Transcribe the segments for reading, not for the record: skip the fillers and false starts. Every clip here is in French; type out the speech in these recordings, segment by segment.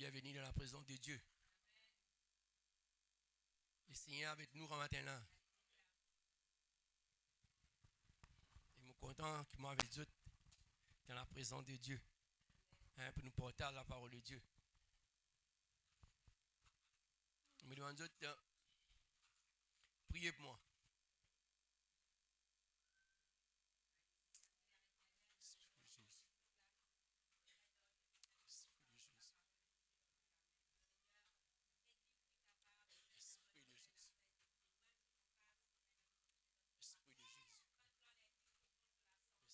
Bienvenue dans la présence de Dieu. Le Seigneur avec nous maintenant. Et je suis content qu'il m'avait dit dans la présence de Dieu. Pour nous porter la parole de Dieu. Je me demande de prier pour moi.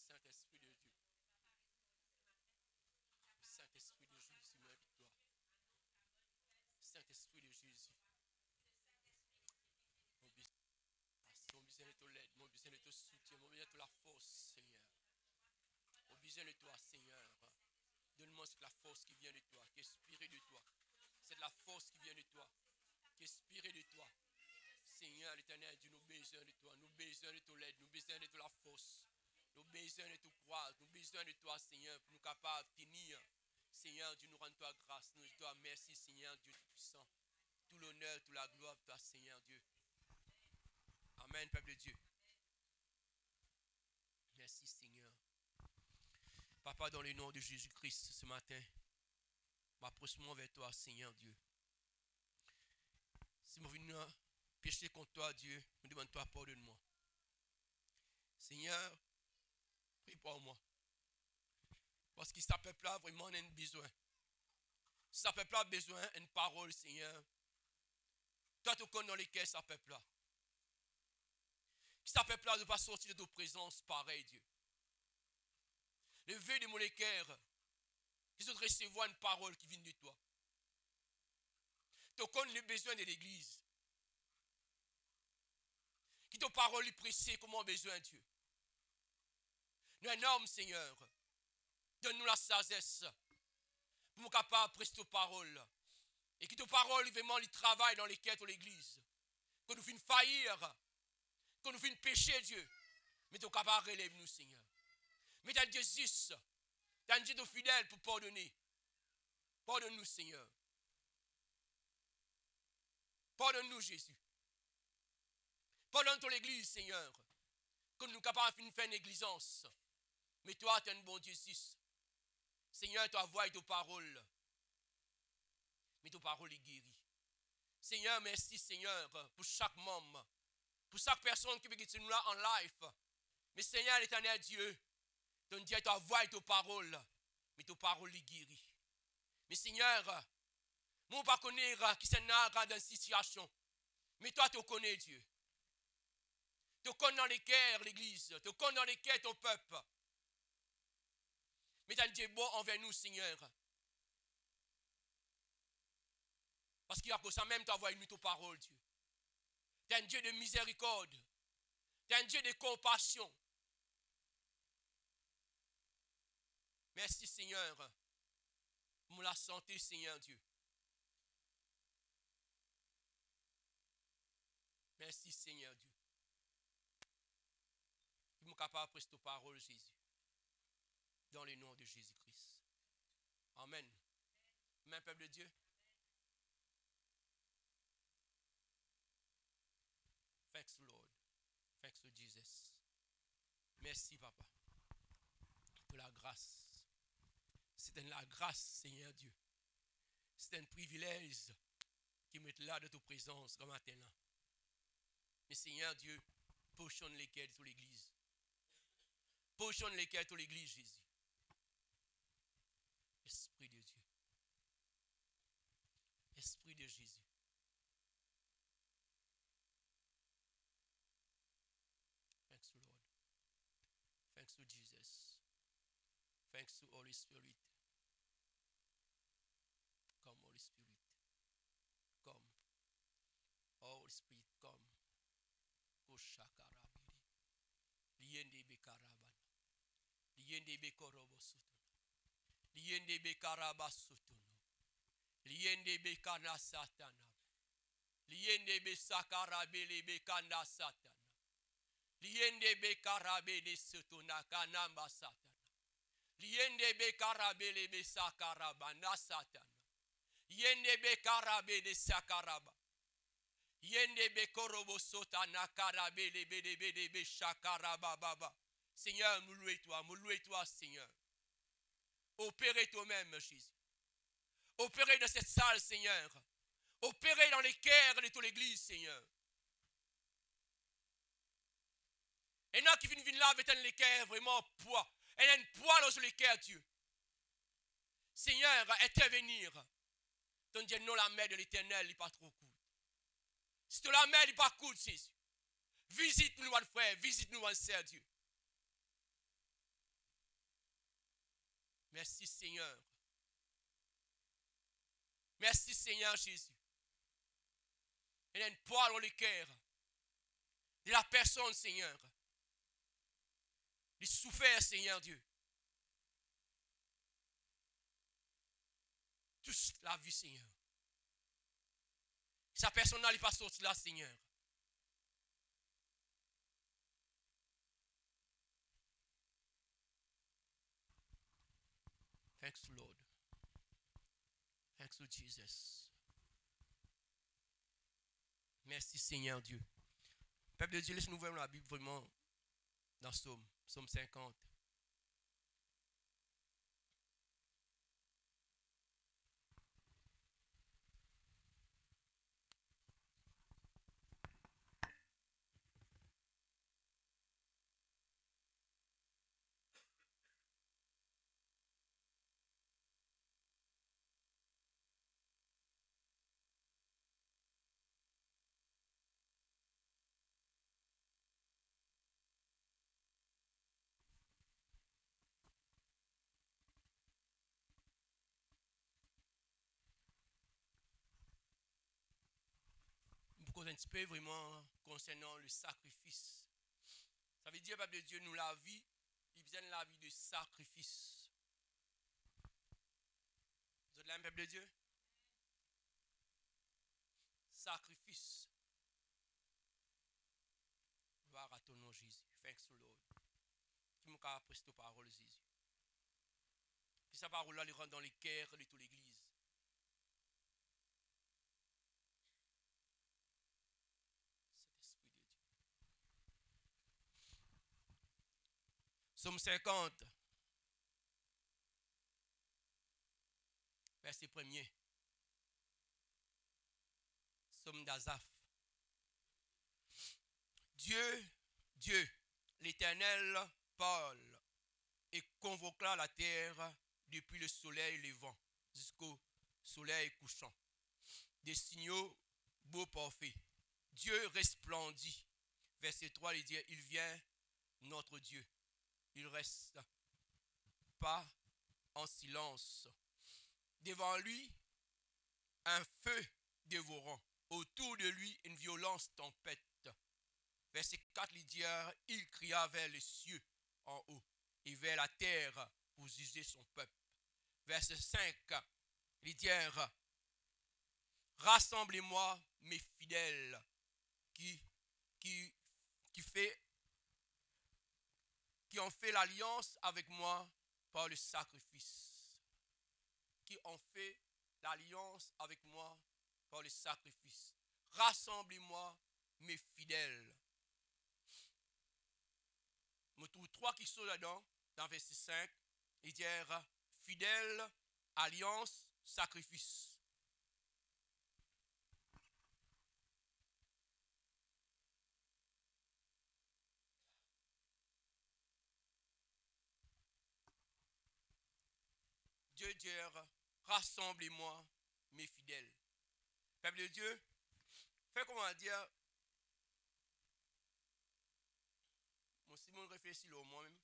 Saint-Esprit de Dieu. Saint-Esprit de Jésus, ma victoire. Saint-Esprit de Jésus. Mon besoin de ton aide, mon besoin de ton soutien, mon besoin de la force, Seigneur. Mon besoin de toi, Seigneur. Donne-moi cette la force qui vient de toi, qui est inspirée de toi. C'est de la force qui vient de toi, qui est inspirée de toi. Seigneur, l'Éternel Dieu, nous besoin de toi, nous besoin de ton aide, nous besoin de toute la force. Nous besoin de te croire, nous besoin de toi, Seigneur, pour nous capables de tenir. Seigneur, Dieu, nous rend toi grâce, nous te merci, Seigneur, Dieu Tout-Puissant. Tout l'honneur, toute la gloire pour toi, Seigneur, Dieu. Amen, peuple de Dieu. Merci, Seigneur. Papa, dans le nom de Jésus-Christ, ce matin, m'approche-moi vers toi, Seigneur, Dieu. Si je viens pécher contre toi, Dieu, je demande toi, pardonne-moi. Seigneur, prie pour moi. Parce que ça peuple-là vraiment a besoin. Si ça peuple-là a besoin d'une parole, Seigneur, toi, tu connais dans lesquels ça peuple-là. Si ça peuple-là ne pas sortir de ta présence, pareil, Dieu. Le vœu de mon cœur, qui sont recevoir une parole qui vient de toi. Tu connais les besoins de l'église. Qui te parole lui pressée comme on a besoin, Dieu. Nous un homme, Seigneur. Donne-nous la sagesse pour nous capables de prester ta parole. Et que ta parole, vraiment, il travaille dans les quêtes de l'église. Que nous fassions faillir. Que nous fassions pécher, Dieu. Mais tu es capable de relever nous, Seigneur. Mais tu es Dieu juste. Tu es un Dieu de fidèle pour pardonner. Pardonne-nous, Seigneur. Pardonne-nous, Jésus. Pardonne-toi l'église, Seigneur. Que nous sommes capables de faire une négligence. Mais toi, tu es un bon Dieu juste. Seigneur, ta voix et ta parole. Mais ta parole est guérie. Seigneur, merci, Seigneur, pour chaque membre. Pour chaque personne qui peut être nous là en live. Mais Seigneur, l'éternel Dieu, donne Dieu ta voix et ta parole. Mais ta parole est guérie. Mais Seigneur, moi, je ne pas connaître qui c'est dans une situation. Mais toi, tu connais Dieu. Tu connais dans les cœurs l'église. Tu connais dans les cœurs ton peuple. Mais tu es un Dieu bon envers nous, Seigneur. Parce qu'il y a pour ça même tu envoies nous ta parole, Dieu. Tu es un Dieu de miséricorde. Tu es un Dieu de compassion. Merci, Seigneur, pour la santé, Seigneur Dieu. Merci, Seigneur Dieu. Nous sommes capables de prester ta parole, Jésus. Dans le nom de Jésus-Christ. Amen. Amen, peuple de Dieu. Thanks, Lord. Thanks to Jesus. Merci, Papa, pour la grâce. C'est la grâce, Seigneur Dieu. C'est un privilège qui m'est là de ta présence comme maintenant. Mais Seigneur Dieu, pochonne lesquels sur l'église. Pochonne lesquels sur l'église, Jésus. Esprit de Dieu. Esprit de Jésus. Thanks to Lord. Thanks to Jesus. Thanks to Holy Spirit. Come, Holy Spirit. Come. Holy Spirit, come. Koshakarabiri. Liende bekarabana. Liende bekorobosutono. Liende bekarabasutono. Liende bekana satana. Liende besakarabele bekanda satana. Liende bekarabele sutuna kanamba satana. Liende bekarabele besakarabana satana. Yendebe karabe de sakaraba. Yendebe korobo sota nakarabe lebedebe shakaraba baba. Seigneur, nous louez toi, Seigneur. Opérez toi-même, Jésus. Opérez dans cette salle, Seigneur. Opérez dans les cœurs de toute l'église, Seigneur. Et nous qui viennent là avec les cœurs vraiment poids. Et il y a un poids sur les cœurs, Dieu. Seigneur, intervenir. Ton Dieu, non, la main de l'Éternel n'est pas trop courte. Si la main n'est pas courte, Jésus. Visite-nous, mon frère. Visite-nous, mon sœur, Dieu. Merci, Seigneur. Merci, Seigneur Jésus. Il y a un poids dans le cœur de la personne, Seigneur. De souffrir, Seigneur Dieu. Touche la vie, Seigneur. Sa personne n'est pas sortie là, Seigneur. Thanks, Lord. Thanks to Jesus. Merci, Seigneur Dieu. Peuple de Dieu, laisse-nous voir la Bible vraiment dans Psaume 50. Pour un petit peu vraiment concernant le sacrifice. Ça veut dire, peuple de Dieu, nous la vie, il vient de la vie de sacrifice. Vous êtes là, peuple de Dieu? Sacrifice. Gloire à ton nom, Jésus. Thanks, Lord. Qui m'a prêté ta parole, Jésus. Que sa parole-là, elle rentre dans les cœurs de toute l'église. Psaume 50, verset 1er. Psaume d'Azaph. Dieu, l'Éternel parle et convoqua la terre depuis le soleil levant jusqu'au soleil couchant. Des signaux beaux parfaits. Dieu resplendit. Verset 3, il dit, il vient notre Dieu. Il ne reste pas en silence. Devant lui, un feu dévorant. Autour de lui, une violente tempête. Verset 4, il dit, il cria vers les cieux en haut et vers la terre pour juger son peuple. Verset 5, il dit, rassemblez-moi mes fidèles qui ont fait l'alliance avec moi par le sacrifice. Qui ont fait l'alliance avec moi par le sacrifice. Rassemblez-moi mes fidèles. Je trouve 3 qui sont là-dedans, dans verset 5. Il dit, fidèle, alliance, sacrifice. Dieu dit, rassemblez-moi mes fidèles. Peuple de Dieu, fait comment dire, mon Simon réfléchit au moi-même.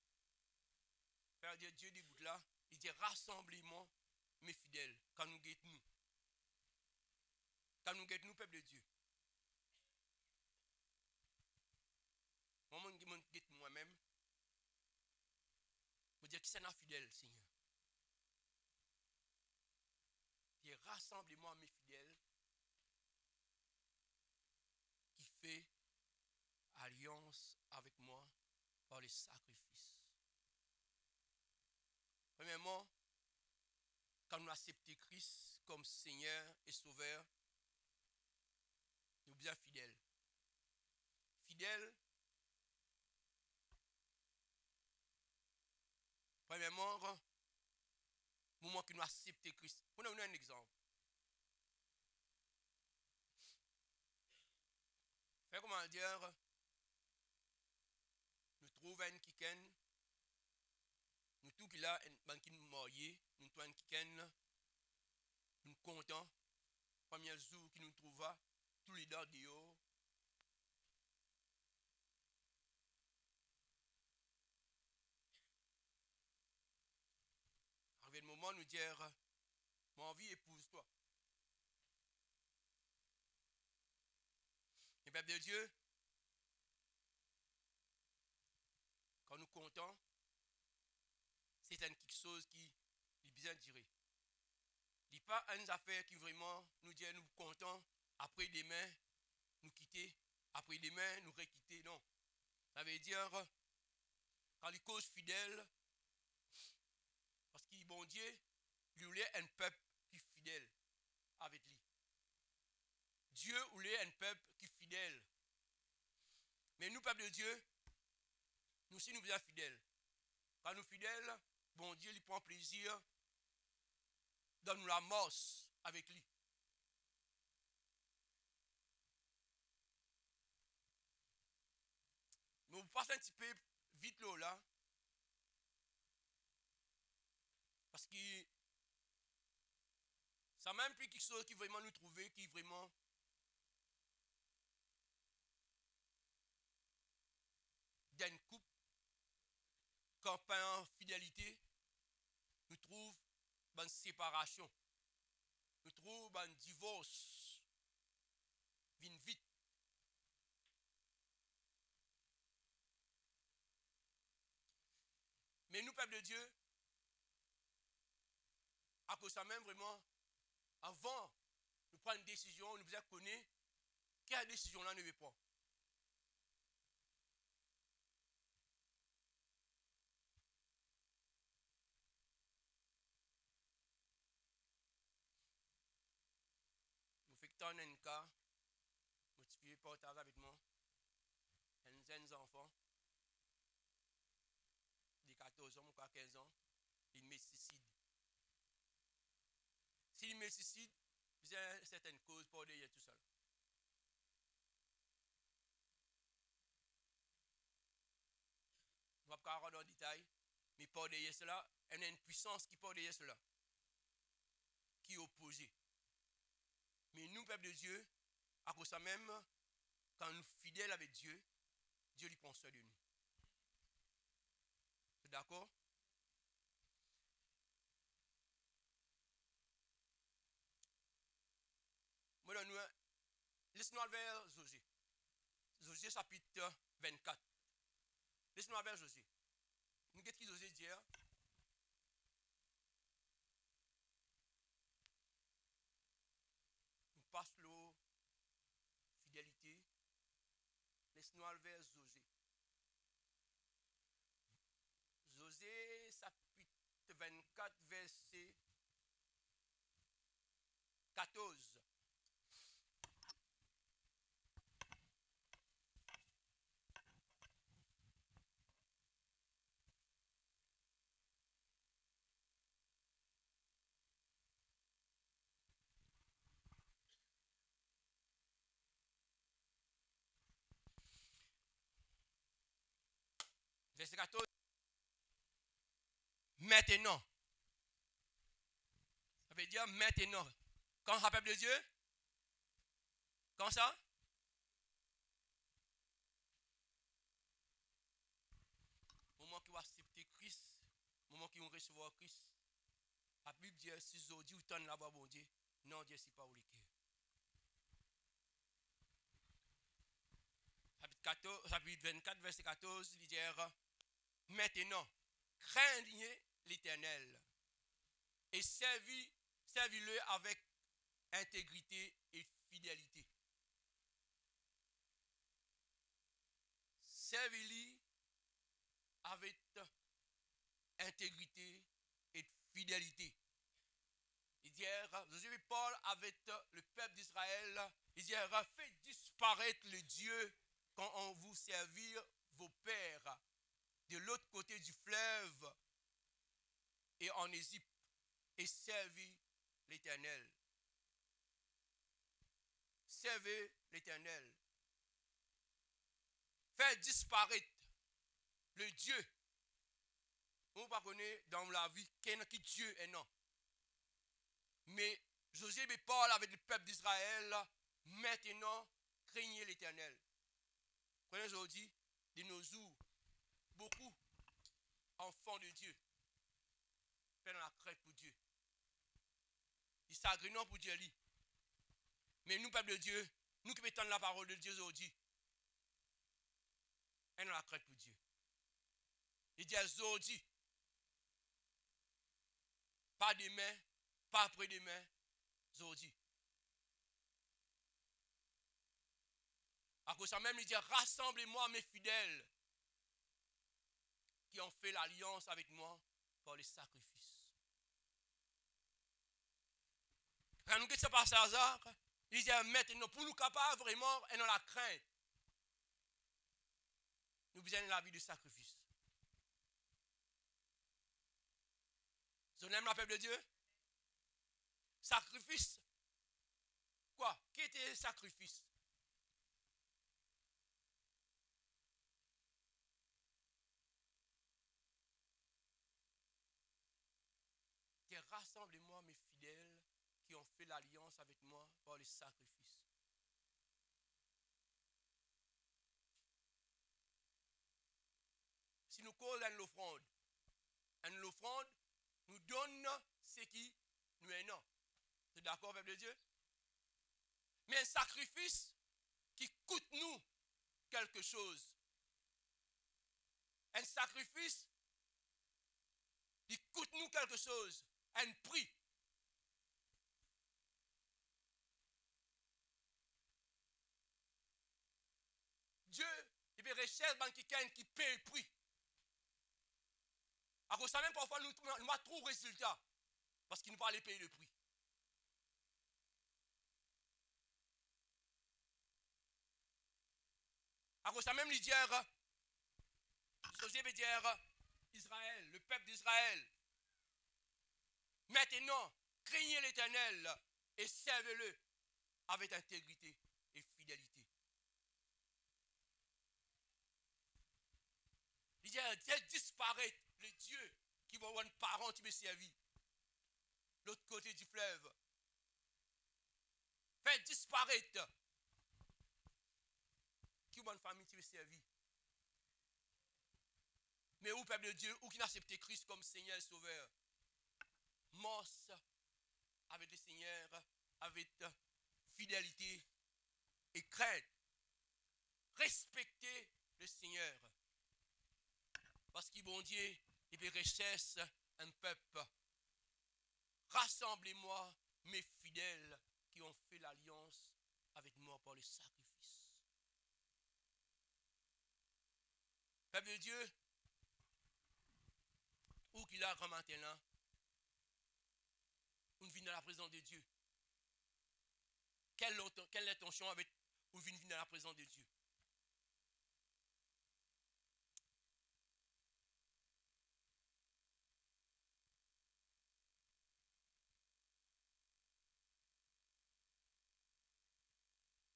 Père Dieu, Dieu dit là, il dit, rassemblez-moi mes fidèles, quand nous guettons nous. Quand nous guettons nous, peuple de Dieu. Moi, je guette moi-même. Je dire qui c'est un fidèle, Seigneur. Et rassemblez-moi mes fidèles qui fait alliance avec moi par les sacrifices. Premièrement, quand nous acceptons Christ comme Seigneur et Sauveur, nous sommes bien fidèles. Fidèles, premièrement, au moment que nous acceptons Christ. On a un exemple. Fait comment dire, nous trouvons un kiken, nous tout qui là, un qui nous marié, nous trouvons un kiken, nous contents, premier jour qui nous trouva, tous les dents dehors. Arrivé le moment, nous dire, mon vie épouse-toi. Et peuple de Dieu, quand nous comptons, c'est quelque chose qui est bien tiré. Il n'y a pas une affaire qui vraiment nous dit nous comptons, après demain, nous quitter, après demain, nous requitter. Non. Ça veut dire, quand les causes fidèles, parce qu'il bon Dieu, lui voulait un peuple qui est fidèle avec lui. Dieu voulait un peuple qui est fidèle. Mais nous, peuple de Dieu, nous aussi nous sommes fidèles. Quand nous sommes fidèles, bon Dieu lui prend plaisir dans nous la morse avec lui. Mais vous passez un petit peu vite là, parce que ça m'a même plus quelque chose qui vraiment nous trouver, qui vraiment d'une coupe, campagne en fidélité, nous trouve une séparation, nous trouve un divorce, vient vite. Mais nous, peuple de Dieu, à cause de ça même vraiment, avant de prendre une décision, nous devons connaître quelle décision-là ne veut pas. Nous faisons un cas, motivé par ta avec moi, un jeune enfant, de 14 ans, ou 15 ans, il met suicide. S'il met suicide, il y a certaines causes pour derrière tout seul. On ne va pas rentrer dans le détail, mais pour derrière cela, il y a une puissance qui porte derrière cela, qui est opposée. Mais nous, peuple de Dieu, à cause de ça même, quand nous sommes fidèles avec Dieu, Dieu lui prend soin de nous. C'est d'accord? Moi, laisse-nous aller vers José. José chapitre 24. Laisse-nous aller vers José. Nous qu'est-ce que José dit? Nous passons l'eau, fidélité. Laisse-nous aller vers José. José chapitre 24, verset 14. Verset 14. Maintenant. Ça veut dire maintenant. Quand ça peuple de Dieu? Quand ça? Au moment qui va accepter Christ, au moment qui va recevoir Christ, la Bible dit si aujourd'hui vous tendez la voix, bon Dieu, non, Dieu, c'est pas où les cœurs. Chapitre 24, verset 14, il dit maintenant, craignez l'Éternel et servis-le avec intégrité et fidélité. Servis-le avec intégrité et fidélité. Josué parle avec le peuple d'Israël. Il dit, faites disparaître le Dieu quand on vous servir vos pères de l'autre côté du fleuve et en Égypte et servez l'Éternel. Servez l'Éternel. Faites disparaître le Dieu. On ne connaît pas dans la vie qui Dieu est non. Mais Josué parle avec le peuple d'Israël. Maintenant, craignez l'Éternel. Prenez aujourd'hui, de nos jours, beaucoup enfants de Dieu prennent la crainte pour Dieu. Ils s'agrénent pour Dieu. Mais nous, peuple de Dieu, nous qui mettons la parole de Dieu aujourd'hui, nous la crainte pour Dieu. Il dit aujourd'hui, pas demain, pas après-demain, aujourd'hui. À cause de ça même, il dit, rassemblez-moi mes fidèles qui ont fait l'alliance avec moi par les sacrifices. Quand nous quittons par hasard, il dit, maintenant, pour nous capables vraiment, et dans la crainte, nous besoin de la vie de sacrifice. Vous aimez la peuple de Dieu? Sacrifice. Quoi? Qui était le sacrifice? Rassemblez-moi mes fidèles qui ont fait l'alliance avec moi par les sacrifices. Si nous causons une offrande nous donne ce qui nous est non. Vous êtes d'accord, peuple de Dieu? Mais un sacrifice qui coûte nous quelque chose. Un sacrifice qui coûte nous quelque chose. Un prix. Dieu, il peut rechercher quelqu'un qui paye le prix. À cause de ça, même parfois, nous avons trop de résultats. Parce qu'il nous parle de payer le prix. À cause de ça, même il dit, Josué veut dire, Israël, le peuple d'Israël. Maintenant, craignez l'Éternel et servez-le avec intégrité et fidélité. Il dit, faites disparaître les dieux qui vont avoir un parent qui me servir. L'autre côté du fleuve. Faites disparaître qui va une famille qui me servir. Mais où, peuple de Dieu, où qui n'a accepté Christ comme Seigneur et Sauveur? Morse avec le Seigneur, avec fidélité et crainte. Respectez le Seigneur. Parce qu'il bon Dieu, il peut rechercher un peuple. Rassemblez-moi mes fidèles qui ont fait l'alliance avec moi par le sacrifice. Peuple de Dieu, où qu'il a maintenant, on vient dans la présence de Dieu. Quelle intention avec où vient dans la présence de Dieu?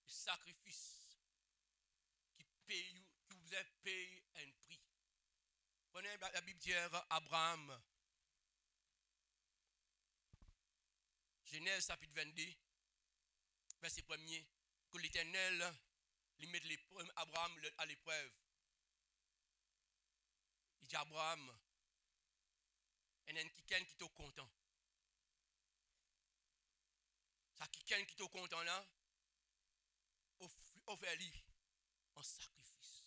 Le sacrifice qui vous a payé un prix. Prenez la Bible dit Abraham. Genèse chapitre 22, verset 1er, que l'Éternel lui met Abraham à l'épreuve. Il dit Abraham, il y a quelqu'un qui est content. Ça quelqu'un qui est content là, offre-lui en sacrifice.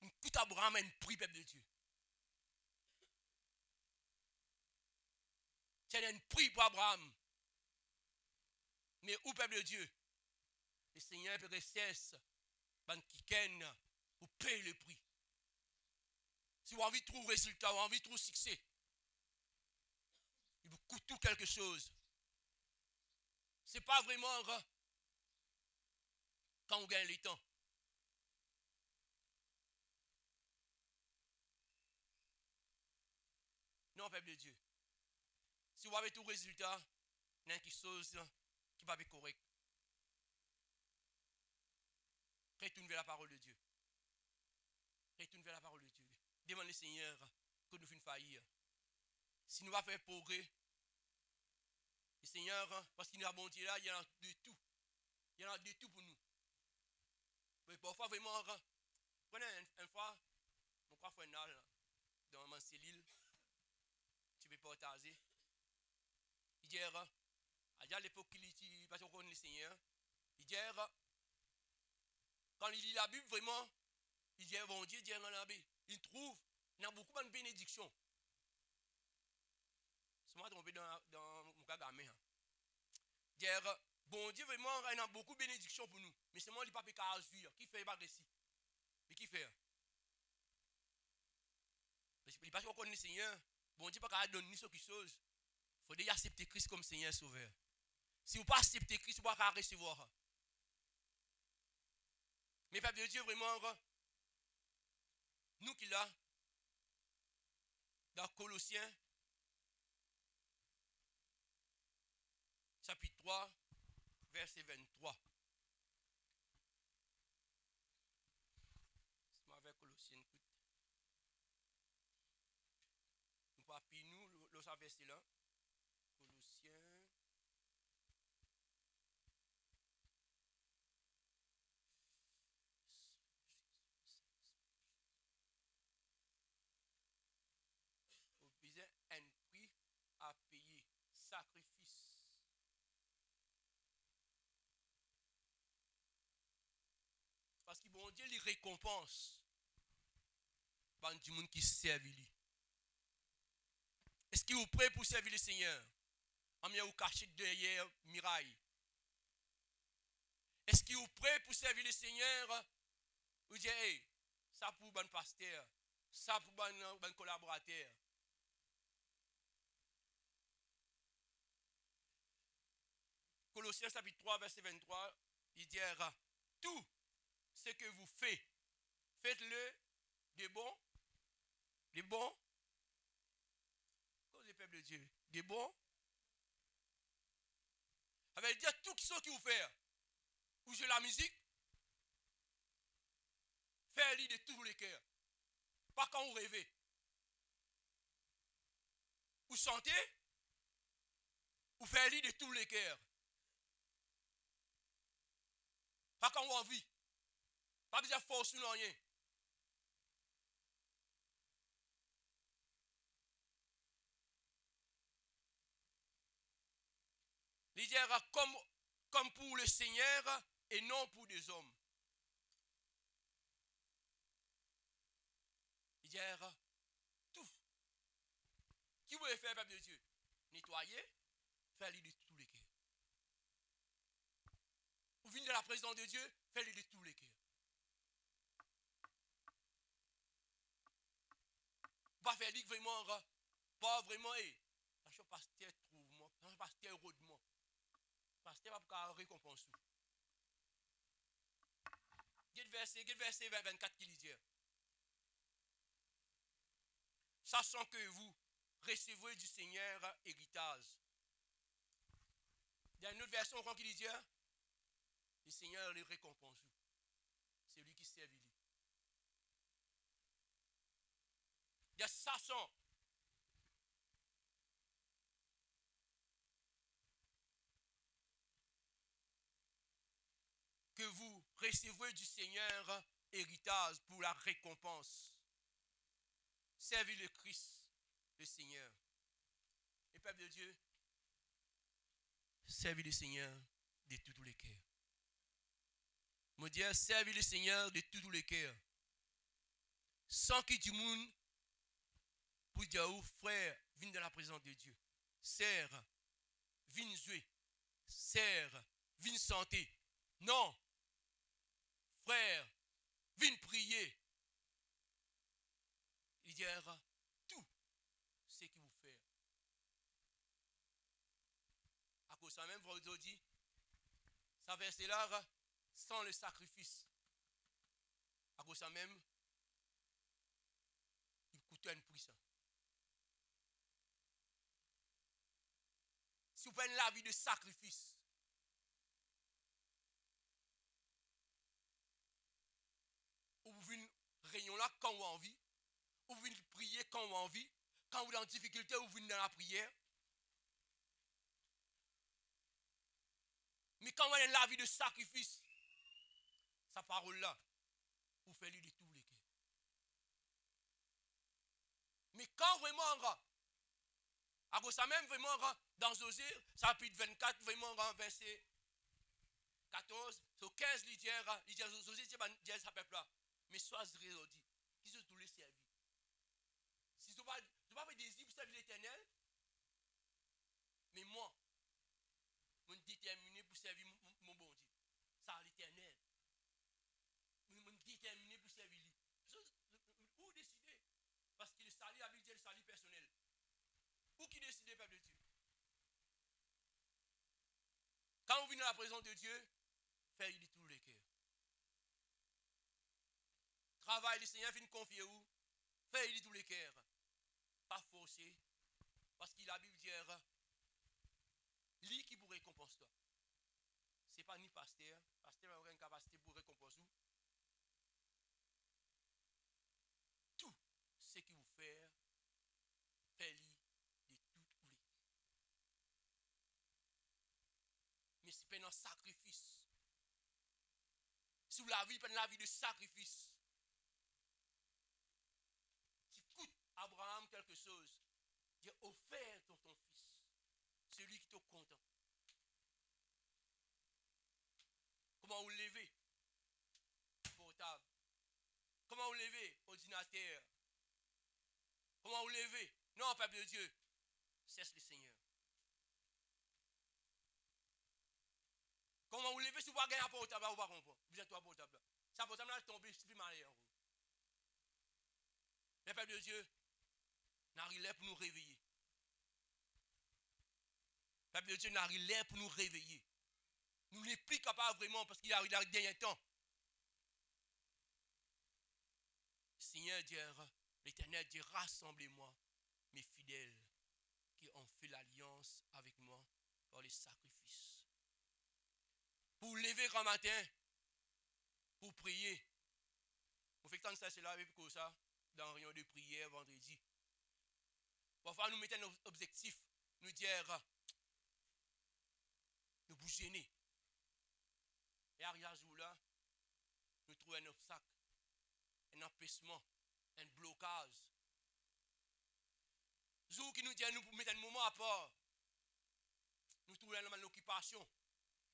Un coup d'Abraham a un prix, peuple de Dieu. C'est un prix pour Abraham. Mais où, peuple de Dieu? Le Seigneur peut rester quelqu'un pour payer le prix. Si vous avez envie de trouver résultat, vous avez envie de trouver succès, il vous coûte tout quelque chose. Ce n'est pas vraiment quand on gagne le temps. Non, peuple de Dieu. Si vous avez tout résultat, il y a quelque chose qui va être correct. Retourne vers la parole de Dieu. Retourne vers la parole de Dieu. Demande le Seigneur que nous fassions faillir. Si nous va faire progrès, le Seigneur, parce qu'il nous a bon Dieu là, il y en a de tout. Il y en a de tout pour nous. Mais parfois, vraiment, prenez une fois, mon frère Frenal, dans ma cellule, tu peux partager. Il dit, à l'époque qu'il dit, parce qu'on connaît le Seigneur, il dit, quand il lit la Bible, vraiment, il dit, bon Dieu, il trouve, il y a beaucoup de bénédictions. C'est moi trompé dans mon cas gamin. Il dit, bon Dieu, vraiment, il y a beaucoup de bénédictions pour nous. Mais c'est moi, il n'y a pas de cas qui fait pas récit. Mais qui fait? Parce qu'on connaît le Seigneur, bon Dieu, pas donner quelque chose. Il faut déjà accepter Christ comme Seigneur Sauveur. Si vous ne pas accepter Christ, vous ne pouvez pas recevoir. Mais peuple de Dieu, vraiment, nous qui là, dans Colossiens, chapitre 3, verset 23. C'est moi avec Colossiens, écoute. Nous pas pire nous, le verset là. Colossiens. Vous visez un prix à payer, sacrifice. Parce que bon Dieu, il récompense par du monde qui servent lui. Est-ce que vous prêt pour servir le Seigneur? En bien vous cachez derrière miraille. Est-ce que vous prêt pour servir le Seigneur? Vous dites, hey, ça pour bon pasteur, ça pour bon collaborateur. Colossiens chapitre 3, verset 23, il dira, tout ce que vous faites, faites-le de bon, comme le peuple de Dieu, de bon. Ça veut dire tout ce que vous faites, ou jouez la musique, faites-le de tous les cœurs. Pas quand vous rêvez. Vous chantez, ou faites-le de tous les cœurs. Pas quand vous envie. Pas besoin de force ou rien. Il dira comme pour le Seigneur et non pour des hommes. Il dira tout. Qui voulait faire, peuple de Dieu? Nettoyer, faire-le de tous les cœurs. Vous venez de la présence de Dieu, faites-le de tous les cœurs. Pas faire lui vraiment, pas vraiment, je pasteur trouve-moi, je pasteur heureux-moi. Pasteur va pas récompenser. Quel verset 24 qui dit? Sachant que vous recevez du Seigneur héritage. Il y a une autre version qui dit, le Seigneur les récompense. C'est lui qui sert lui. Il y a sachant que vous recevez du Seigneur héritage pour la récompense. Servez le Christ, le Seigneur. Et peuple de Dieu, servez le Seigneur de tous les cœurs. Mon Dieu, servez le Seigneur de tous les cœurs. Sans qu'il y ait du monde pour dire aux frères, viens dans la présence de Dieu. Serre, viens jouer. Serre, viens chanter. Non. Frère, viens prier. Il dira tout ce qu'il vous fait. À cause de ça même, vous dit, Ça verset-là, sans le sacrifice. À cause de ça même, il coûte un prix ça. Si vous prenez la vie de sacrifice, ou vous venez réunion là quand vous avez envie, ou vous venez prier quand vous avez envie, quand vous êtes en difficulté, vous venez dans la prière. Mais quand vous avez la vie de sacrifice, sa parole là, vous faites lui de tous les cœurs. Mais quand vraiment, à cause ça même, vraiment, dans Osée, chapitre 24, vraiment, verset 14, sur 15, il dit, Osée, dit à sa peuple là, mais sois réodi, qui se tous les servir. Si tu n'as pas désir pour servir l'Éternel, mais moi, je suis déterminé pour servir mon bon Dieu. Ça, l'Éternel. Je suis déterminé pour servir lui. Où décider? Parce que le salut, la Bible dit le salut personnel. Où qui décide, peuple de Dieu? Quand vous venez dans la présence de Dieu, faites de tous les cœurs. Travail du Seigneur, vient confier où? Faites de tous les cœurs. Pas forcer. Parce que la Bible dit, lui qui vous récompense toi. Ce n'est pas ni pasteur. Pasteur aura une capacité pour récompenser vous. Tout ce qui vous fait, faites-le de tout les. Mais c'est pas un sacrifice. Si vous la vie, pas la vie de sacrifice. Si coûte Abraham quelque chose, Dieu offert ton fils. Celui qui te content. Comment vous levez? Portable. Comment vous levez? Ordinateur. Comment vous levez? Non, peuple de Dieu. Cesse le Seigneur. Comment vous levez si vous ne gagnez pas portable, vous ne comprenez pas. Vous êtes toi portable. Ça portable là tomber, c'est plus malin. Mais peuple de Dieu, n'arrive là pour nous réveiller. Peuple de Dieu, n'arrive là pour nous réveiller. Nous ne sommes plus capables vraiment parce qu'il arrive dans le dernier temps. Seigneur Dieu, l'Éternel dit, rassemblez-moi, mes fidèles, qui ont fait l'alliance avec moi par les sacrifices. Pour lever grand matin, pour prier. Vous faites tant que ça, c'est là avec ça, dans la réunion de prière vendredi. Parfois, nous mettons nos objectifs, nous dire, nous vous gêner. Et arrivé à ce jour-là, nous trouvons un obstacle, un empêchement, un blocage. Jour qui nous dit, nous mettons un moment à part, nous trouvons une occupation.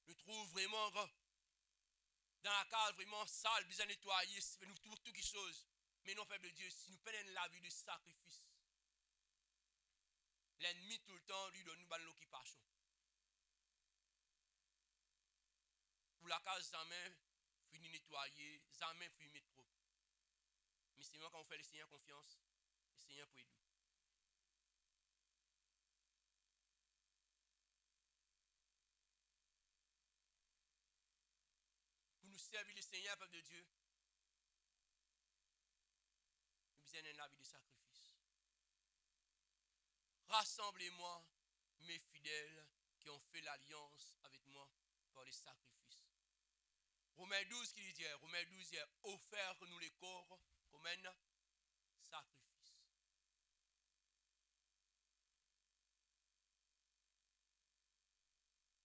Nous trouvons vraiment dans la case vraiment sale, bien nettoyée, nous trouvons toutes les choses. Mais non, peuple de Dieu, si nous prenons la vie de sacrifice, l'ennemi tout le temps lui donne nous l'occupation. Pour la case, jamais fini nettoyer, jamais fini trop. Mais c'est moi quand on fait le Seigneur confiance, le Seigneur peut aider. Pour nous servir le Seigneur, peuple de Dieu, nous besoin d'une vie de sacrifice. Rassemblez-moi, mes fidèles, qui ont fait l'alliance avec moi par les sacrifices. Romains 12 qui dit, Romains 12 dit, offert-nous les corps comme un sacrifice.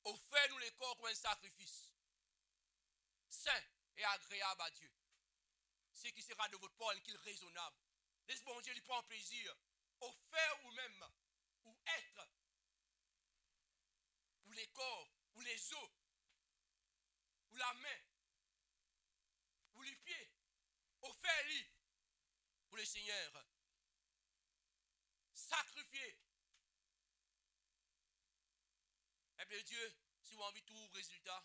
Offert-nous les corps comme un sacrifice. Saint et agréable à Dieu. Ce qui sera de votre part qu'il est raisonnable. Laisse bon Dieu lui prend plaisir. Offert ou même, ou être, ou les corps, ou les os, ou la main, ou les pieds. Offert-lui pour le Seigneur. Sacrifié. Eh bien Dieu, si vous avez envie de tout résultat,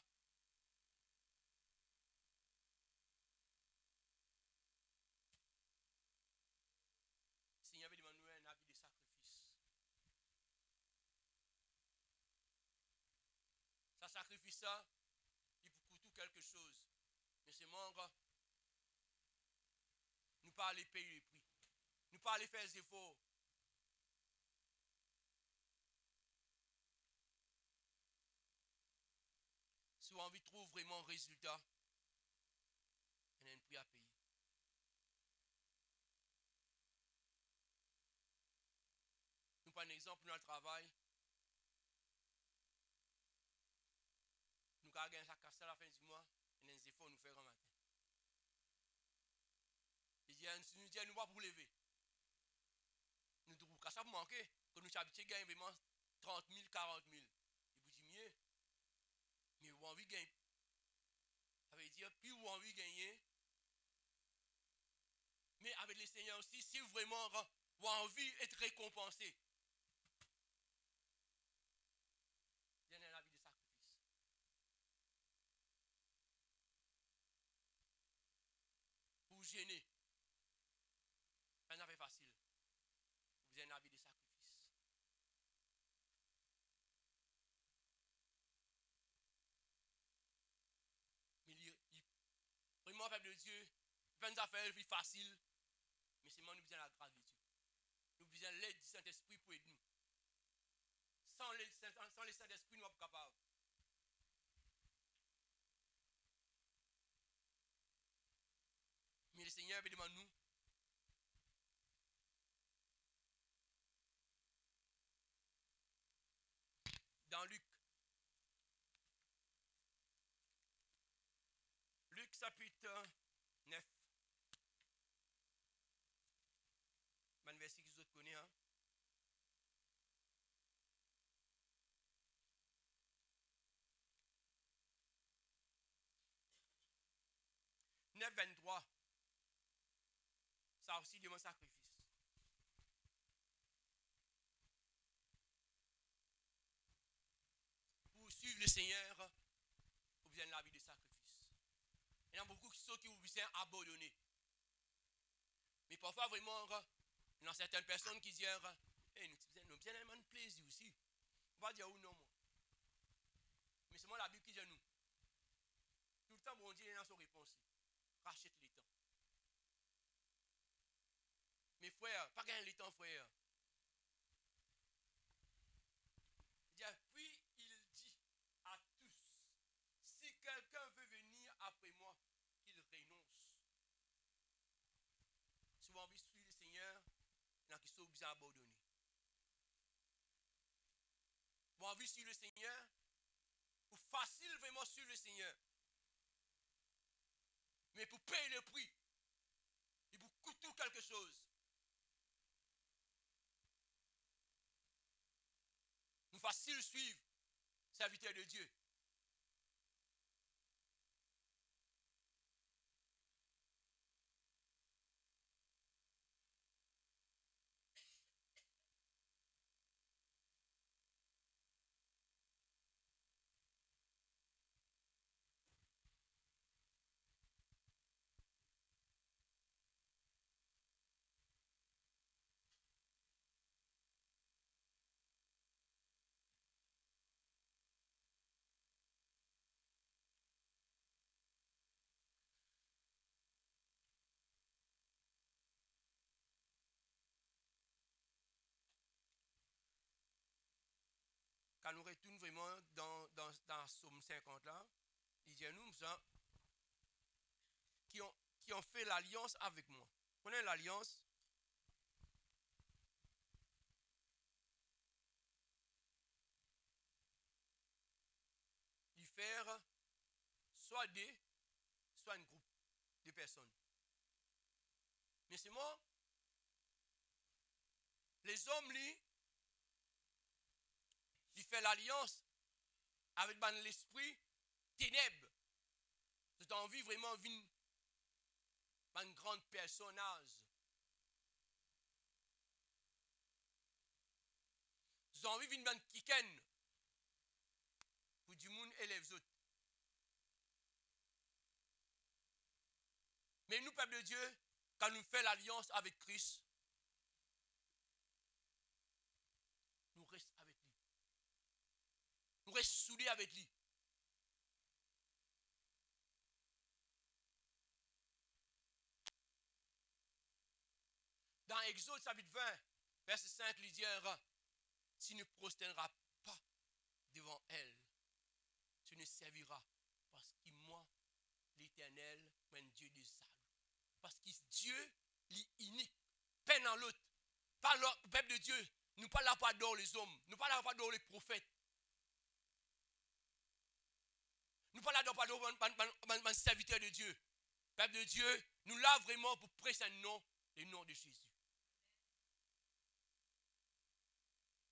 le Seigneur veut demander un avis de sacrifice. Ça sacrifice ça, quelque chose. Mais c'est membres, nous pas aller payer le prix. Nous pas aller faire des efforts. Si vous avez envie de trouver vraiment un résultat, il y a un prix à payer. Nous prenons un exemple dans le travail. Nous avons gagné chaque casse à la fin du mois, il y a des efforts nous faire un matin. Il dit, nous disons, nous pas pour lever. Nous devons qu'à ça manquer, que nous sommes habitués à gagner vraiment 30 000, 40 000. Il vous dit mieux. Mais vous avez envie de gagner. Ça veut dire, plus vous avez envie de gagner, mais avec les seigneurs aussi, si vraiment vous avez envie d'être récompensé. Bien dans la vie de sacrifice. Pour vous gêner. Ça n'a pas facile. Vous avez un avis de sacrifice. Mais vraiment, peuple de Dieu, pas nous faire vie facile, mais c'est moi nous besoin la grâce de Dieu. Nous besoin l'aide du Saint-Esprit pour aider nous. Sans le Saint-Esprit, nous ne sommes pas capables. Mais le Seigneur demande nous. Dans Luc chapitre 9. Un verset que vous autres connaissez. Hein? « 9, 23. Ça aussi demande sacrifice. Pour suivre le Seigneur, vous besoin de la vie de sacrifice. Il y en a beaucoup qui sont qui vous besoin abandonner. Mais parfois, vraiment, il y a certaines personnes qui disent hey, nous besoin de plaisir aussi. On va dire ou non, moi. Mais c'est moi la Bible qui dit nous. Tout le temps, bon Dieu, il y a son réponse. Rachète les temps. Mes frères, pas gagner les temps, frères. Puis il dit à tous, si quelqu'un veut venir après moi, qu'il renonce. Si vous avez envie de suivre le Seigneur, il y en a qui sont obligés d'abandonner. Vous avez envie de suivre le Seigneur, ou facile vraiment suivre le Seigneur. Mais pour payer le prix, il vous coûte tout quelque chose. Nous facile suivre, serviteur de Dieu. Quand nous retournons vraiment dans Somme 50 là, il dit à nous qui ont fait l'alliance avec moi. Vous connaissez l'alliance? Il fait soit deux, soit un groupe de personnes. Mais c'est moi, les hommes, ils font l'alliance avec l'esprit ténèbres. J'ai envie vraiment de un grand personnage. J'ai envie de venir kiken pour du monde et les autres. Mais nous, peuple de Dieu, quand nous faisons l'alliance avec Christ, nous restons avec lui. Nous restons soudés avec lui. Exode chapitre 20, verset 5, il dit, tu ne prosterneras pas devant elle, tu ne serviras, parce que moi, l'Éternel, moi, Dieu de salut. Parce que Dieu, l'unique, peine en l'autre. Pas le peuple de Dieu, nous pas là pour adorer les hommes, nous pas là pour adorer les prophètes. Nous pas là pour adorer les serviteurs de Dieu. Peuple de Dieu, nous là vraiment pour prêcher un nom, le nom de Jésus.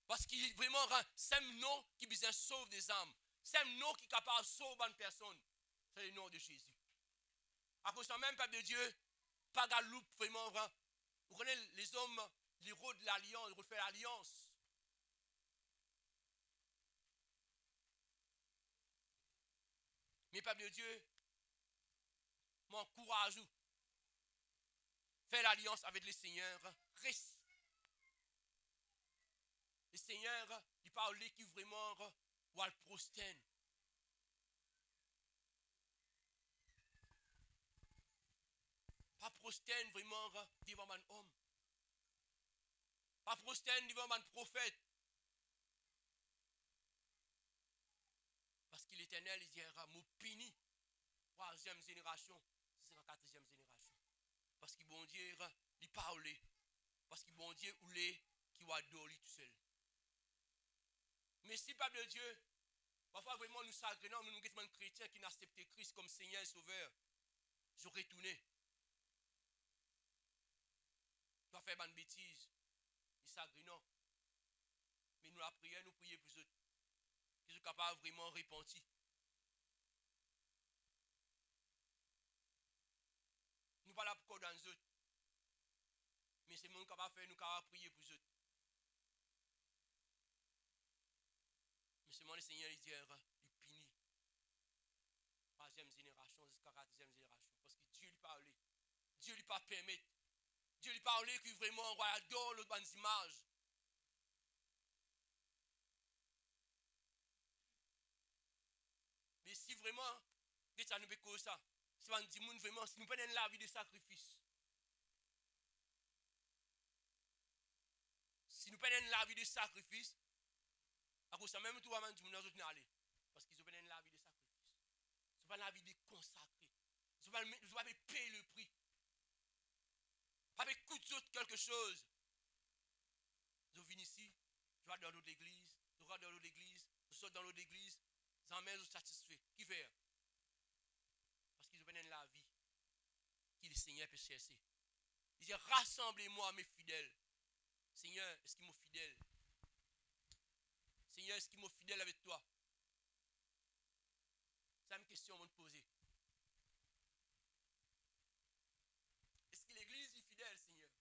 Parce qu'il est vraiment c'est un nom qui besoin sauve des âmes. C'est un nom qui est capable de sauver une personne. C'est le nom de Jésus. À cause de même, peuple de Dieu, pas galoupe vraiment. Vous connaissez les hommes, les rôles de l'alliance, ils refait l'alliance. Mais peuple de Dieu, m'encourage. Fais l'alliance avec le Seigneur. Reste. Le Seigneur, il parle qui vraiment ou à le prosterne. Pas prosterne vraiment devant un homme. Pas prosterne devant un prophète. Parce que l'Éternel, il dira, m'a puni. Troisième génération, ce sera quatrième génération. Parce que bon Dieu, il parle. Parce que bon Dieu, ou les qui va adorer tout seul. Mais si, peuple de Dieu, parfois vraiment nous sagrenons, nous sommes des chrétiens qui n'acceptent Christ comme Seigneur et Sauveur, j'aurais tourné. Nous faire une bêtise, nous sagrenons. Mais nous la prière, nous prions pour eux, qui sont capables vraiment de repentir. Nous ne pas là pour condamner eux. Mais c'est nous capables de faire, nous capables de prier pour eux. Mais seulement le Seigneur, il dit, il punit. Troisième génération jusqu'à quatrième génération. Parce que Dieu lui parlait. Dieu lui pas permettre. Dieu lui parlait que vraiment, on adore l'autre bonne image. Mais si vraiment, ça nous fait comme ça, si on dit vraiment, si nous prenons la vie de sacrifice, si nous prenons la vie de sacrifice, à cause de ça, même tout le monde dit, nous autres aller. Parce qu'ils prennent la vie de sacrifice. Ce n'est pas la vie de consacrer. Ce n'est pas payer le prix. Pas avec coûte d'autre quelque chose. Je viens ici, je vais dans l'autre église, je vais dans l'autre église, je sors dans l'autre église, j'en mets satisfait. Qui fait? Parce qu'ils prennent la vie que le Seigneur peut chercher. Il dit, rassemblez-moi mes fidèles. Seigneur, est-ce qu'ils m'ont fidèle? Seigneur, est-ce qu'ils m'ont fidèle avec toi? C'est une question à me poser. Est-ce que l'église est fidèle, Seigneur?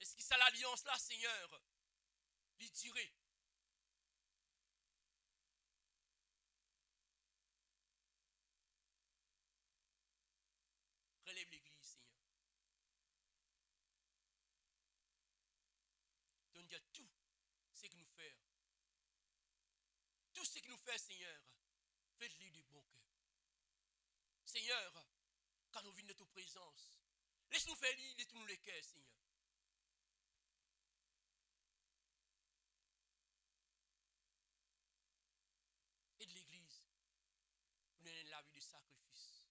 Est-ce que c'est l'alliance là, Seigneur? Lui dirait. Relève l'église, Seigneur. Donne-lui tout ce que nous faisons. Tout ce que nous faisons, Seigneur, faites-le de bon cœur. Seigneur, quand nous venons de ta présence, laisse-nous faire lire de tous les cœurs, Seigneur. Et de l'église, nous donnons la vie de sacrifice.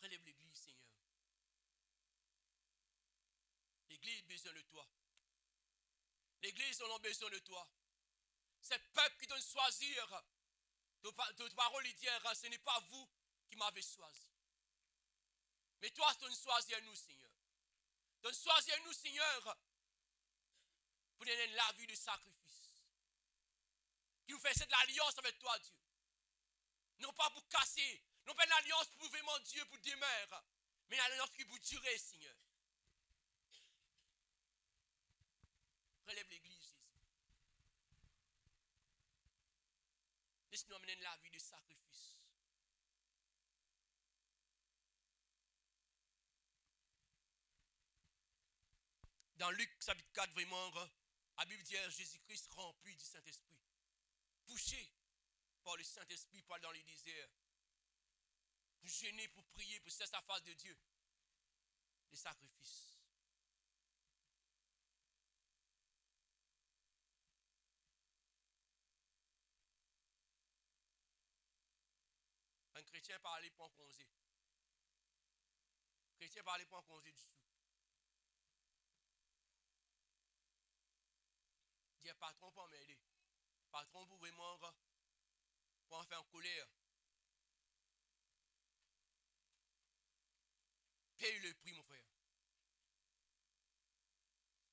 Relève l'église, Seigneur. L'église a besoin de toi. L'église a besoin de toi. C'est le peuple qui doit choisir. Toute parole dit, ce n'est pas vous qui m'avez choisi. Mais toi, tu dois choisir nous, Seigneur. Tu dois choisir nous, Seigneur, pour donner la vie de sacrifice. Qui nous fait cette alliance avec toi, Dieu. Non pas pour casser, non pas une alliance pour vraiment Dieu, pour démarrer, mais une alliance qui pour durer, Seigneur. Relève l'église, Jésus. Laisse-nous amener la vie de sacrifice. Dans Luc chapitre 4, vraiment, la Bible dit Jésus-Christ rempli du Saint-Esprit. Poussé par le Saint-Esprit pour aller dans les déserts. Pour gêner, pour prier, pour cesser la face de Dieu. Les sacrifices. Un chrétien parlait pour un congé. Un chrétien parlait pour un congé du tout. Dire patron pour m'aider. Patron pour vraiment pour en faire en colère. Paye le prix, mon frère.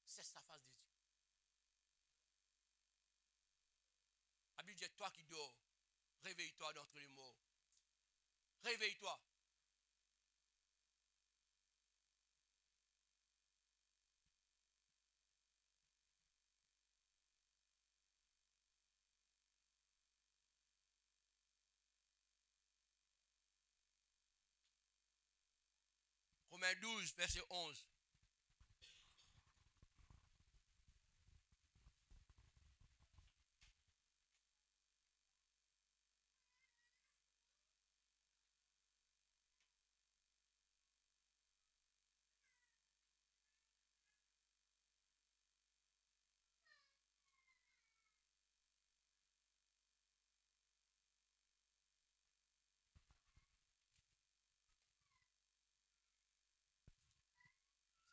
C'est sa face de Dieu. La Bible dit toi qui dors, réveille-toi d'entre les morts. Réveille-toi. Romains 12, verset 11.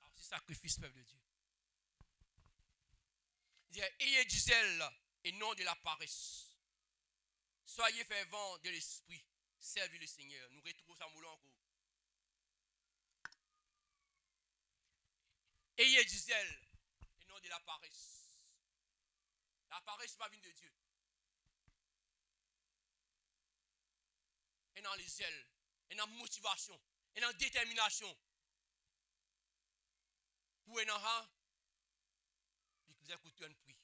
Ça aussi sacrifice, peuple de Dieu. Il dit, ayez du zèle et non de la paresse. Soyez fervents de l'esprit. Servez le Seigneur. Nous retrouvons ça moulin encore. Ayez du zèle et non de la paresse. La paresse, ce n'est pas vine de Dieu. Et dans les zèles, et dans la motivation, et dans la détermination. Pour un an, vous avez coûté un prix.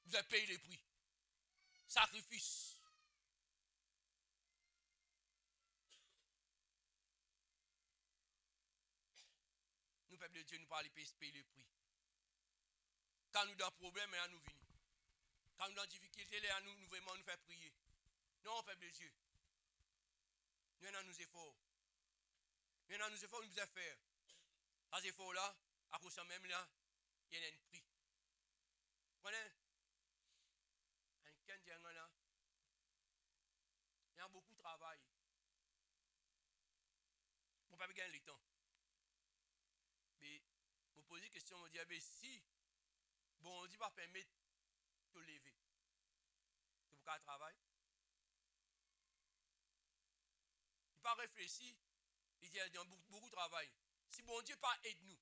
Vous avez payé le prix. Sacrifice. Nous, peuple de Dieu, nous parlons de payer le prix. Quand nous avons des problèmes, nous venons. Quand nous avons des difficultés, nous vraiment nous faire prier. Non, peuple de Dieu. Nous avons nos efforts. Nous avons nos efforts, nous devons faire. Ces efforts-là, à cause de même là, il y a un prix. Vous comprenez? Il y a beaucoup de travail. On ne peut pas gagner le temps. Mais, vous posez une question, on dit, si, bon, on dit, va permettre de te lever. C'est pour qu'elle travaille. Il n'a pas réfléchi. Il dit, il y a beaucoup de travail. Si bon Dieu pas aide nous,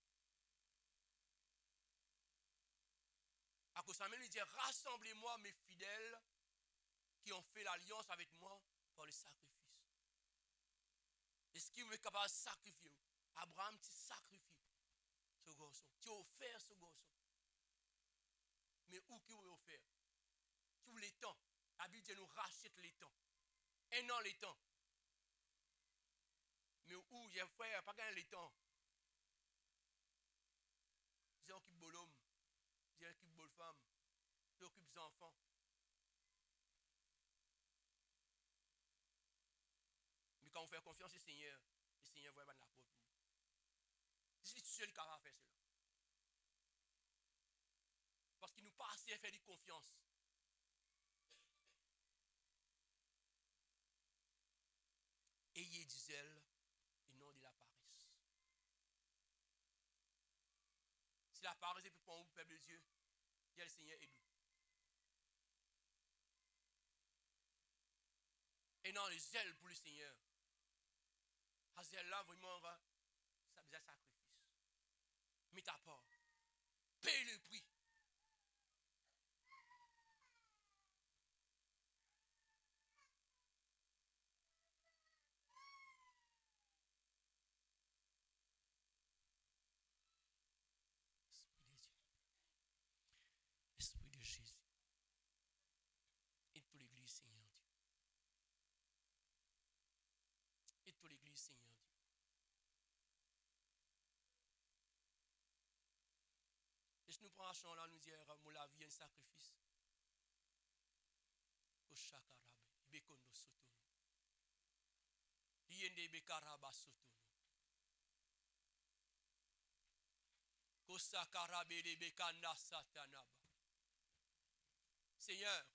à cause de ça même, il dit, rassemblez-moi mes fidèles qui ont fait l'alliance avec moi par le sacrifice. Est-ce qu'il est capable de sacrifier? Abraham, tu sacrifies ce garçon. Tu as offert ce garçon. Mais où qui vous offert? Tous les temps. La Bible dit nous rachète les temps. Un an les temps. Mais où j'ai frère, pas gagné les temps. J'ai occupé de l'homme. J'ai occupé de femme. J'ai occupé des enfants. Mais quand on fait confiance au Seigneur va battre la porte. C'est seul qui va faire cela. Parce qu'il nous pas assez fait de confiance. Ayez du zèle et non de la paresse. Si la paresse est pour vous, peuple de Dieu, Dieu le Seigneur aide-nous. Et non, le zèle pour le Seigneur. Ce zèle-là, vraiment, ça besoin de sacrifice. Mets ta part. Paye le prix. Esprit de Jésus. Et pour l'église, Seigneur Dieu. Et pour l'église, Seigneur Dieu. tous nous prenons un chant là, nous dire, mon la vie est un sacrifice. Koshakarabe, Bekondo Sotono. Yende Bekaraba Sotono. Kosakarabe de Bekanda Satanaba. Seigneur,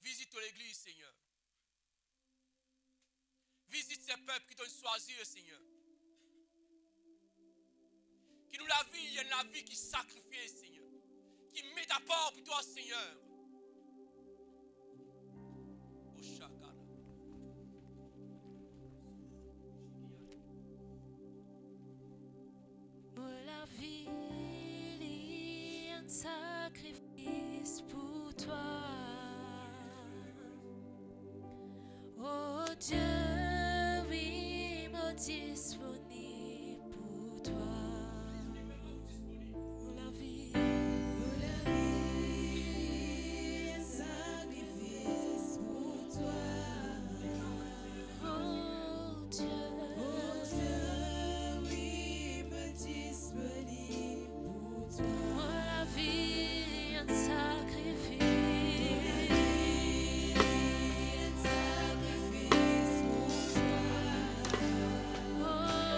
visite l'église, Seigneur. Visite ces peuples qui t'ont choisi, Seigneur. Qui nous la vie, il y a la vie qui sacrifie, Seigneur. Qui met à part pour toi, Seigneur. La vie est un sacrifice pour toi. Oh Dieu, oui, me disponible pour toi. Oh la vie est un sacrifice pour toi. Oh Dieu. Oh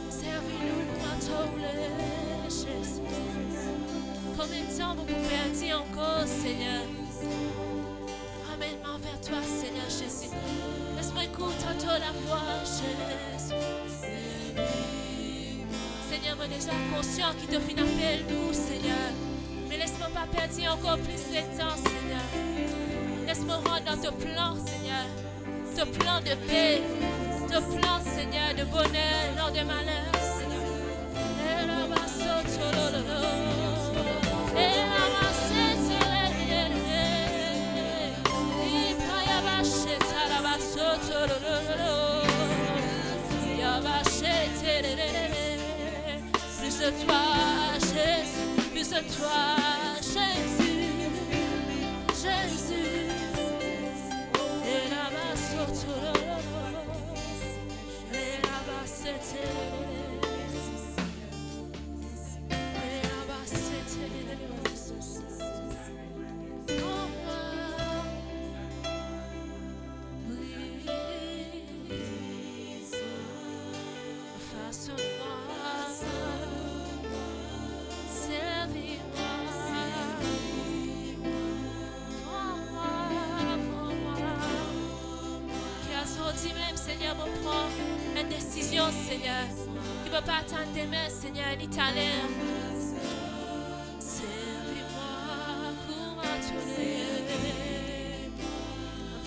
Servis-nous pour Jésus. Combien de temps vous pouvez dire encore, Seigneur? Ramène-moi vers toi, Seigneur Jésus. Laisse-moi écouter la voix, Jésus. Seigneur, moi déjà conscient qu'il te fait un appel, nous, Seigneur. Mais laisse-moi pas perdre encore plus de temps, Seigneur. Laisse-moi rentrer dans ton plan, Seigneur. Ton plan de paix, ton plan, Seigneur, de bonheur, non de malheur, Seigneur. Et la basse, plus de toi, Jésus, plus de toi, Jésus, Jésus. Et là-bas, et là-bas, c'était. Seigneur, me prend une décision, Seigneur, qui ne peut pas attendre tes mains, Seigneur, ni ta lèvre. Servis-moi pour m'atteler.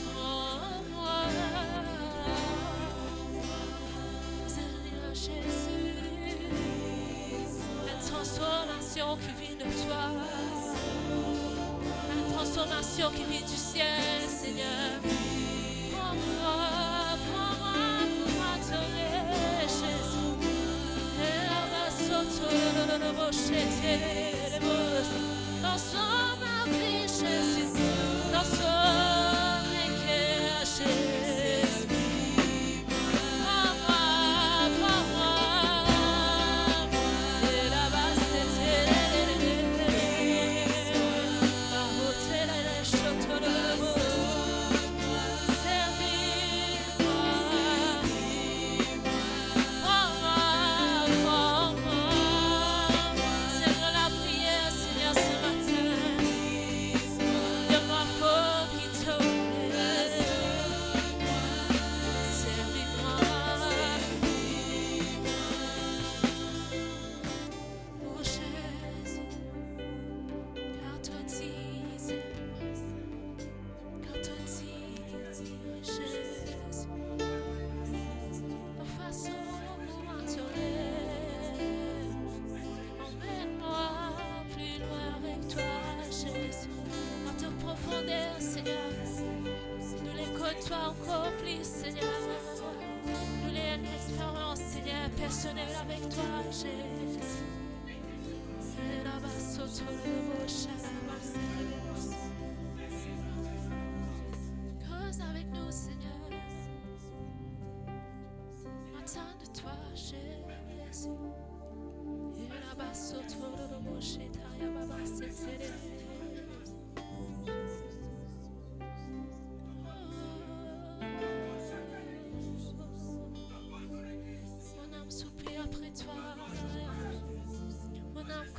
Prends-moi, Seigneur Jésus. La transformation qui vient de toi. La transformation qui vient du ciel, Seigneur. Prends-moi. Transforme ma vie, Jésus. Transforme mes cœurs, Jésus. Prends-moi. Et là-bas, c'était personnel avec toi, Jésus. Cause avec nous, Seigneur. Attends de toi, Jésus.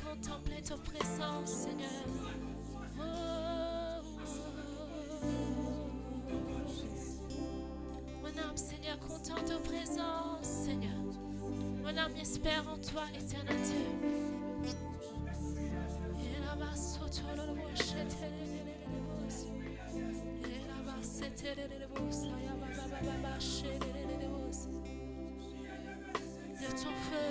Contempler ta présence, Seigneur. Mon âme, Seigneur, content ta présence, Seigneur. Mon âme espère en toi, l'éternel Dieu. Et là-bas, de ton feu.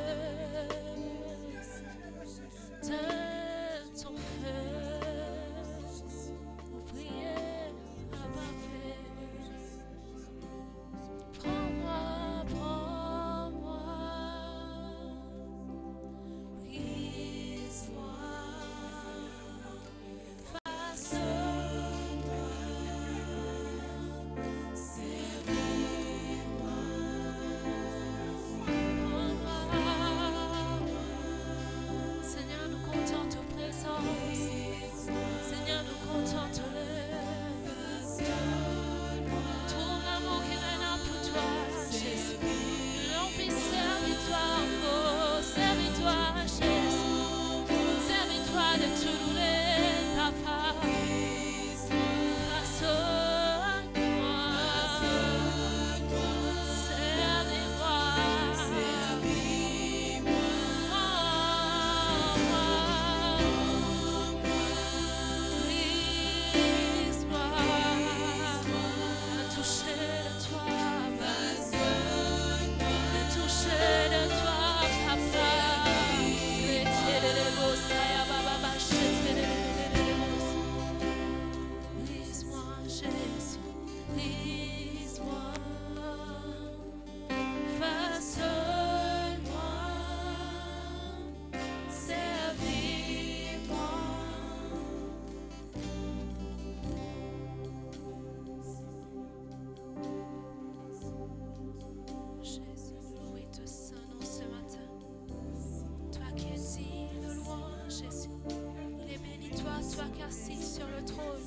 toi qui es assis sur le trône.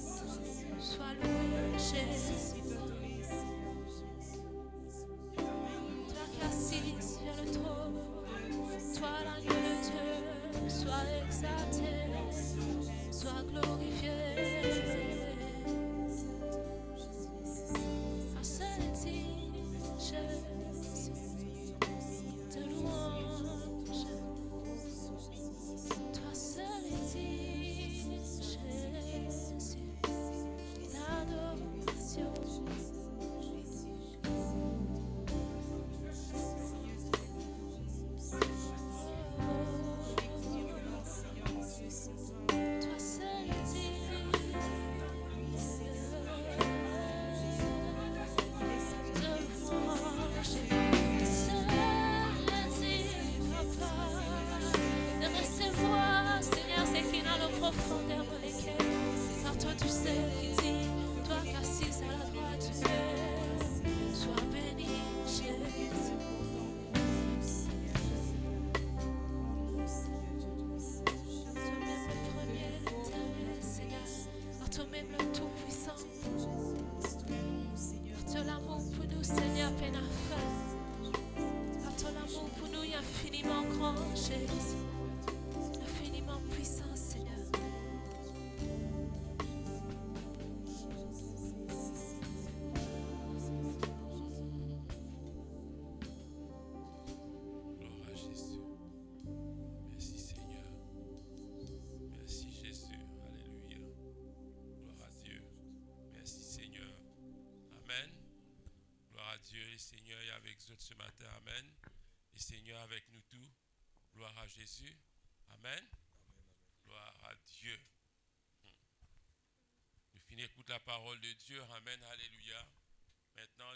Sois loué, Jésus. Toi qui es assis sur le trône. Toi l'agneau de Dieu. Sois exalté. Sois glorifié. Toi seul est digne, Jésus, de louange. Toi seul est digne, Jésus, d'adoration. Toi seul est digne de louange. Seul est digne, Papa, de recevoir, Seigneur, ce qui est dans le profondeur de lesquels. Car toi tu sais qui dit, toi qui assis à la droite du Père, sois béni, Jésus. Toi-même le premier, l'éternel, Seigneur, car toi-même le tout-puissant. Car ton amour pour nous, Seigneur, peine à fin. Car ton amour pour nous est infiniment grand, Jésus. Infiniment puissant, Seigneur. Gloire à Jésus. Merci Seigneur. Merci Jésus. Alléluia. Gloire à Dieu. Merci Seigneur. Amen. Gloire à Dieu. Le Seigneur est avec nous ce matin. Amen. Le Seigneur avec nous tous. Gloire à Jésus. Amen. Gloire à Dieu. Nous finissons écouter la parole de Dieu. Amen. Alléluia. Maintenant,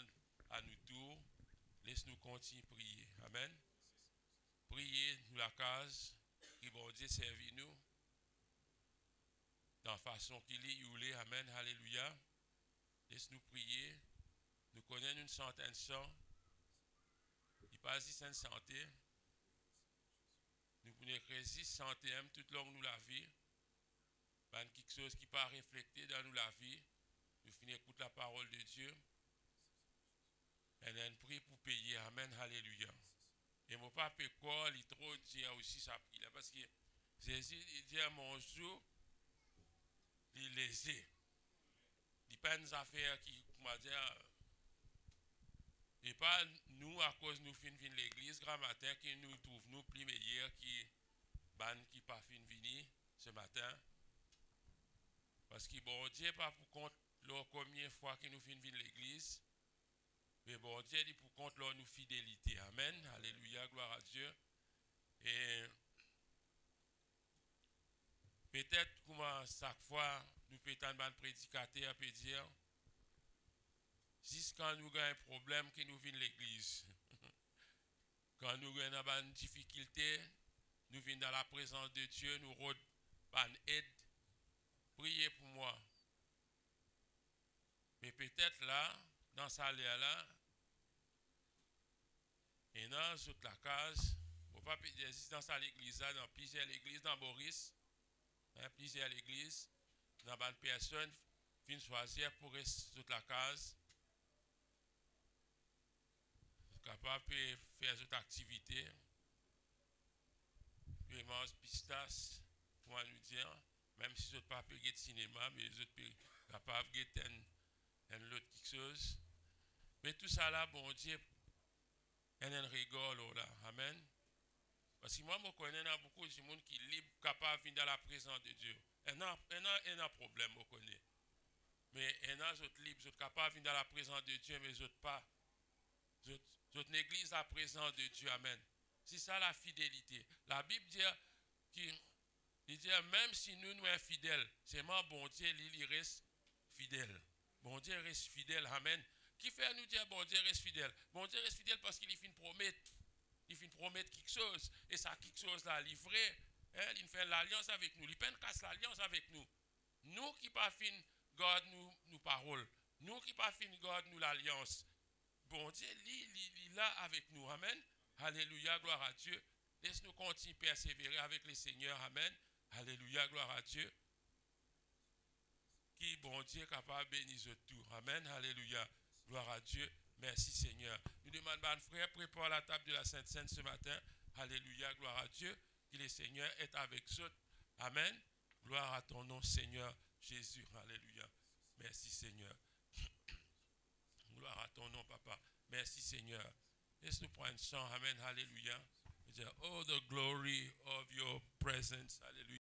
à nous tous, laisse-nous continuer à prier. Amen. Priez nous la case, que bon Dieu servi nous dans la façon qu'il est, il est. Amen. Alléluia. Laisse-nous prier. Nous connaissons une centaine de sang. Il passe 10 santé. Nous pouvons résister santé tout le long de la vie. Pas quelque chose qui pas reflété dans nous la vie. Nous finissons écouter la parole de Dieu. Et nous prions pour payer. Amen. Alléluia. Et mon papa quoi, il trop dit aussi ça prie là parce que Jésus il dit à mon jour il est lésé. Il pas une affaire qui comment dire et pas nous à cause nous fin venir l'église grand matin qui nous trouve nous plus meilleurs qui pas fin venir ce matin. Parce que bon Dieu pas pour compte leur combien de fois que nous fin venir l'église. Mais bon Dieu dit pour compte leur nous fidélité. Amen. Alléluia. Gloire à Dieu. Et peut-être comment chaque fois nous pétons un prédicateur peut dire jusqu'à nous avons un problème qui nous vient de l'église. Quand nous avons une difficulté, nous venons dans la présence de Dieu, nous rodons une aide. Priez pour moi. Mais peut-être là, dans ce salaire-là, et dans toute la case, on pas dire dans l'église, dans plusieurs églises, dans Boris, plusieurs églises, dans une personne viennent choisir pour rester toute la case, capable de faire d'autres activités, puis manger pistache, pour nous dire, même si je ne pas payer de cinéma, mais les autres capables de faire un autre quelque chose. Mais tout ça là, bon Dieu, il rigole là. Amen. Parce que moi, je connais beaucoup de gens qui sont libres, capables de venir dans la présence de Dieu. Il y a un problème, je connais. Mais il y a d'autres libres, d'autres capables de venir dans la présence de Dieu, mais d'autres pas. D'autres négligent la présence de Dieu. Amen. C'est ça la fidélité. La Bible dit même si nous sommes infidèles, c'est moi, bon Dieu, il reste fidèle. Bon Dieu reste fidèle. Amen. Qui fait nous dire bon Dieu reste fidèle? Bon Dieu reste fidèle parce qu'il finit promettre. Il finit promettre quelque chose. Et ça, quelque chose là, livré. Il fait l'alliance avec nous. Il peine casse l'alliance avec nous. Nous qui pas fin garde nous paroles. Nous qui pas fin garde nous l'alliance. Bon Dieu, il est là avec nous. Amen. Alléluia, gloire à Dieu. Laisse-nous continuer à persévérer avec le Seigneur. Amen. Alléluia, gloire à Dieu. qui, bon Dieu, est capable de bénir tout. Amen, alléluia. Gloire à Dieu. Merci Seigneur. Nous demandons à nos frères, prépare la table de la Sainte Seine ce matin. Alléluia, gloire à Dieu. Que le Seigneur est avec eux. Amen. Gloire à ton nom, Seigneur Jésus. Alléluia. Merci Seigneur. Gloire à ton nom, Papa. Merci Seigneur. Laisse-nous prendre un chant. Amen. Alléluia. Oh, the glory of your presence. Alléluia.